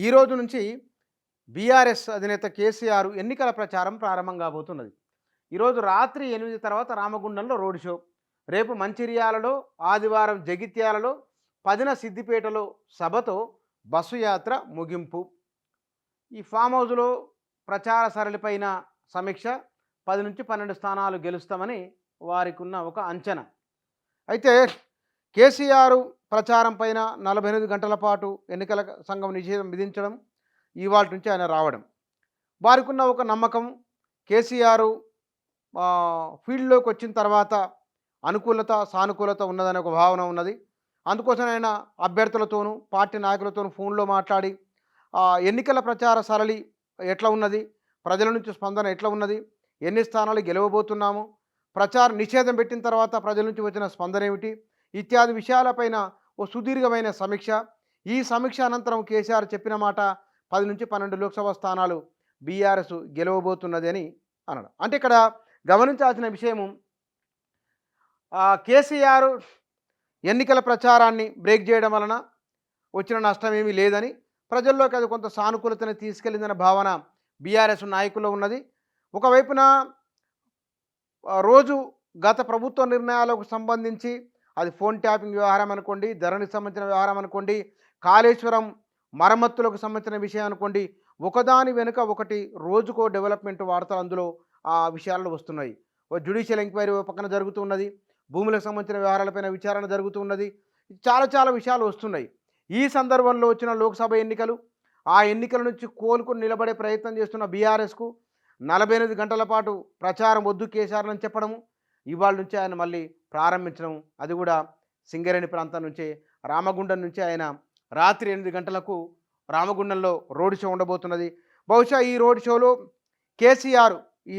ఈ రోజు నుంచి బీఆర్ఎస్ అధినేత కేసీఆర్ ఎన్నికల ప్రచారం ప్రారంభం కాబోతున్నది. ఈరోజు రాత్రి 8 తర్వాత రామగుండంలో రోడ్ షో, రేపు మంచిర్యాలలో, ఆదివారం జగిత్యాలలో, పదిన సిద్దిపేటలో సభతో బస్సు యాత్ర ముగింపు. ఈ ఫామ్ హౌస్లో ప్రచార సరళిపైన సమీక్ష, 10 నుంచి 12 స్థానాలు గెలుస్తామని వారికి ఉన్న ఒక అంచనా. అయితే కేసీఆర్ ప్రచారం పైన 48 గంటల పాటు ఎన్నికల సంఘం నిషేధం విధించడం, ఇవాళ నుంచి ఆయన రావడం, వారికి ఉన్న ఒక నమ్మకం కేసీఆర్ ఫీల్డ్లోకి వచ్చిన తర్వాత అనుకూలత సానుకూలత ఉన్నదనే ఒక భావన ఉన్నది. అందుకోసం ఆయన అభ్యర్థులతోనూ పార్టీ నాయకులతోనూ ఫోన్లో మాట్లాడి ఎన్నికల ప్రచార సరళి ఎట్లా ఉన్నది, ప్రజల నుంచి స్పందన ఎట్లా ఉన్నది, ఎన్ని స్థానాలు గెలవబోతున్నాము, ప్రచార నిషేధం పెట్టిన తర్వాత ప్రజల నుంచి వచ్చిన స్పందన ఏమిటి, ఇత్యాది విషయాలపైన ఓ సుదీర్ఘమైన సమీక్ష. ఈ సమీక్ష అనంతరం కేసీఆర్ చెప్పిన మాట 10 నుంచి 12 లోక్సభ స్థానాలు బీఆర్ఎస్ గెలవబోతున్నది అని అనడం. అంటే ఇక్కడ గమనించాల్సిన విషయము, కేసీఆర్ ఎన్నికల ప్రచారాన్ని బ్రేక్ చేయడం వలన వచ్చిన నష్టం ఏమీ లేదని, ప్రజల్లోకి అది కొంత సానుకూలతని తీసుకెళ్ళిందనే భావన బీఆర్ఎస్ నాయకుల్లో ఉన్నది. ఒకవైపున రోజు గత ప్రభుత్వ నిర్ణయాలకు సంబంధించి, అది ఫోన్ ట్యాపింగ్ వ్యవహారం అనుకోండి, ధరణికి సంబంధించిన వ్యవహారం అనుకోండి, కాళేశ్వరం మరమ్మతులకు సంబంధించిన విషయం అనుకోండి, ఒకదాని వెనుక ఒకటి రోజుకో డెవలప్మెంట్ వార్తలు అందులో ఆ విషయాల్లో వస్తున్నాయి. ఓ జ్యుడిషియల్ ఎంక్వైరీ పక్కన జరుగుతూ ఉన్నది, భూములకు సంబంధించిన వ్యవహారాలపైన విచారణ జరుగుతూ ఉన్నది, చాలా విషయాలు వస్తున్నాయి. ఈ సందర్భంలో వచ్చిన లోక్సభ ఎన్నికలు, ఆ ఎన్నికల నుంచి కోలుకొని నిలబడే ప్రయత్నం చేస్తున్న బీఆర్ఎస్కు 48 గంటల పాటు ప్రచారం వద్దు కేసీఆర్ అని చెప్పడము, ఇవాళ నుంచి ఆయన మళ్ళీ ప్రారంభించడం, అది కూడా సింగరేణి ప్రాంతం నుంచే, రామగుండం నుంచి ఆయన రాత్రి 8 గంటలకు రామగుండంలో రోడ్ షో ఉండబోతున్నది. బహుశా ఈ రోడ్ షోలో కేసీఆర్ ఈ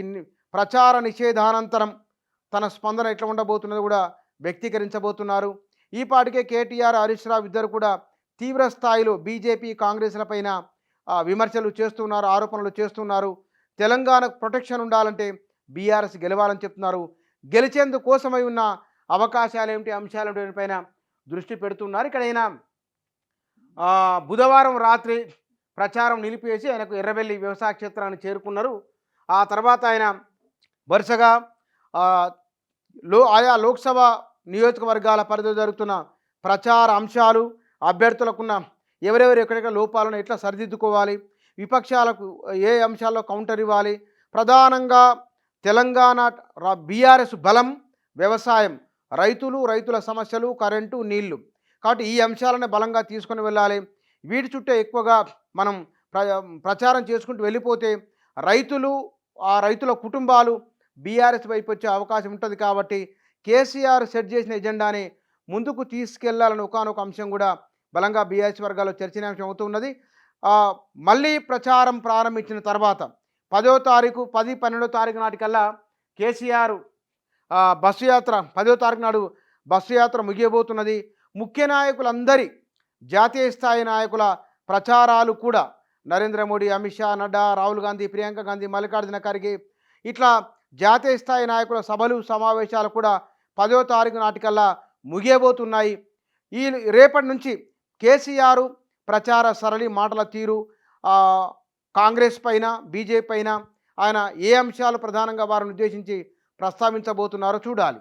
ప్రచార నిషేధానంతరం తన స్పందన ఎట్లా ఉండబోతున్నది కూడా వ్యక్తీకరించబోతున్నారు. ఈ పాటికే కేటీఆర్, హరీష్ రావు ఇద్దరు కూడా తీవ్ర స్థాయిలో బీజేపీ కాంగ్రెస్లపైన విమర్శలు చేస్తున్నారు, ఆరోపణలు చేస్తున్నారు. తెలంగాణకు ప్రొటెక్షన్ ఉండాలంటే బీఆర్ఎస్ గెలవాలని చెప్తున్నారు. గెలిచేందుకు కోసమై ఉన్న అవకాశాలు ఏమిటి, అంశాలు ఏమిటి పైన దృష్టి పెడుతున్నారు. ఇక్కడ ఆయన బుధవారం రాత్రి ప్రచారం నిలిపివేసి ఆయనకు ఎర్రవెల్లి వ్యవసాయ క్షేత్రాన్ని చేరుకున్నారు. ఆ తర్వాత ఆయన వరుసగా ఆయా లోక్సభ నియోజకవర్గాల పరిధిలో జరుగుతున్న ప్రచార అంశాలు, అభ్యర్థులకున్న ఎవరెవరు ఎక్కడెక్కడ లోపాలను ఎట్లా సరిదిద్దుకోవాలి, విపక్షాలకు ఏ అంశాల్లో కౌంటర్ ఇవ్వాలి, ప్రధానంగా తెలంగాణ బీఆర్ఎస్ బలం వ్యవసాయం, రైతుల సమస్యలు, కరెంటు, నీళ్లు, కాబట్టి ఈ అంశాలను బలంగా తీసుకొని వెళ్ళాలి. వీటి చుట్టే ఎక్కువగా మనం ప్రచారం చేసుకుంటూ వెళ్ళిపోతే ఆ రైతుల కుటుంబాలు బీఆర్ఎస్ వైపు వచ్చే అవకాశం ఉంటుంది. కాబట్టి కేసీఆర్ సెట్ చేసిన ఎజెండాని ముందుకు తీసుకెళ్లాలని ఒకానొక అంశం కూడా బలంగా బీఆర్ఎస్ వర్గాల్లో చర్చనీయాంశం అవుతున్నది. మళ్ళీ ప్రచారం ప్రారంభించిన తర్వాత 10వ తారీఖు 10-12వ తారీఖు నాటికల్లా కేసీఆర్ బస్సు యాత్ర 10వ తారీఖు నాడు బస్సు యాత్ర ముగియబోతున్నది. ముఖ్య నాయకులందరి జాతీయ స్థాయి నాయకుల ప్రచారాలు కూడా నరేంద్ర మోడీ, అమిత్ షా, నడ్డా, రాహుల్ గాంధీ, ప్రియాంక గాంధీ, మల్లికార్జున ఖర్గే ఇట్లా జాతీయ స్థాయి నాయకుల సభలు సమావేశాలు కూడా 10వ తారీఖు నాటికల్లా ముగియబోతున్నాయి. ఈ రేపటి నుంచి కేసీఆర్ ప్రచార సరళి, మాటల తీరు, కాంగ్రెస్ పైన బీజేపీ పైన ఆయన ఏ అంశాలు ప్రధానంగా వారిని ఉద్దేశించి ప్రస్తావించబోతున్నారో చూడాలి.